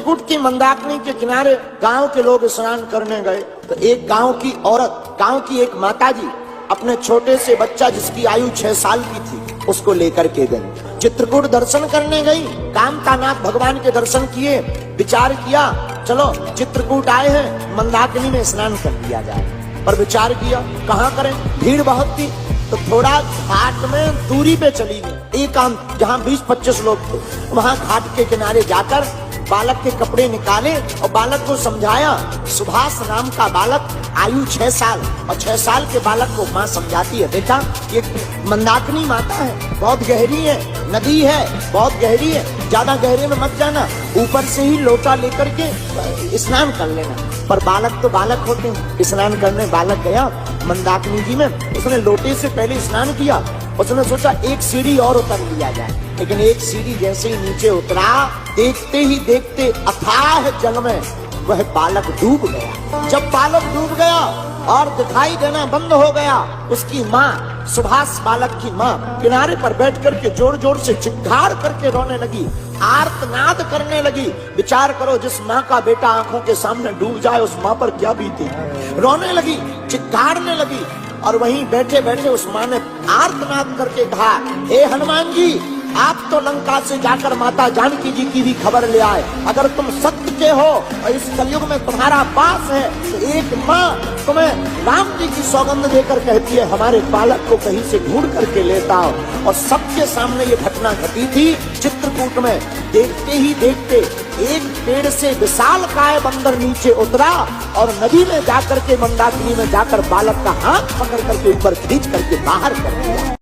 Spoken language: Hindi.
चित्रकूट की मंदाकिनी के किनारे गांव के लोग स्नान करने गए तो एक गांव की औरत, गांव की एक माताजी अपने छोटे से बच्चा जिसकी आयु 6 साल की थी उसको लेकर के गई। चित्रकूट दर्शन करने गई, कामतानाथ भगवान के दर्शन किए, विचार किया चलो चित्रकूट आए हैं मंदाकिनी में स्नान कर लिया जाए। पर विचार किया कहाँ करें, भीड़ बहुत थी तो थोड़ा घाट में दूरी पे चली गई। एक काम जहाँ 20-25 लोग थे वहां घाट के किनारे जाकर बालक के कपड़े निकाले और बालक को समझाया। सुभाष नाम का बालक, आयु 6 साल, और 6 साल के बालक को माँ समझाती है बेटा ये मंदाकिनी माता है, बहुत गहरी है, नदी है बहुत गहरी है, ज्यादा गहरे में मत जाना, ऊपर से ही लोटा लेकर के स्नान कर लेना। पर बालक तो बालक होते हैं, स्नान करने बालक गया मंदाकिनी जी में, उसने लोटे से पहले स्नान किया। उसने सोचा एक सीढ़ी और उतर लिया जाए, लेकिन एक सीढ़ी जैसे ही नीचे उतरा, देखते ही देखते अथाह जल में वह बालक डूब गया। जब बालक डूब गया और दिखाई देना बंद हो गया, उसकी माँ, सुभाष बालक की माँ किनारे पर बैठ करके जोर जोर से चिल्लाकर करके रोने लगी, आर्तनाद करने लगी। विचार करो जिस माँ का बेटा आंखों के सामने डूब जाए उस माँ पर क्या बीती। रोने लगी, चिल्लाने लगी, और वहीं बैठे बैठे उस माँ ने आर्तनाद करके कहा, हे हनुमान जी आप तो लंका से जाकर माता जानकी जी की भी खबर ले आए। अगर तुम सत्य के हो और इस कलयुग में तुम्हारा वास है तो एक माँ तुम्हें राम जी की सौगंध देकर कहती है हमारे बालक को कहीं से ढूंढ करके लेता हो। और सबके सामने ये घटना घटी थी चित्रकूट में। देखते ही देखते एक पेड़ से विशाल काय बंदर नीचे उतरा और नदी में जाकर के मंदाकिनी में जाकर बालक का हाथ पकड़ करके ऊपर खींच करके बाहर कर दिया।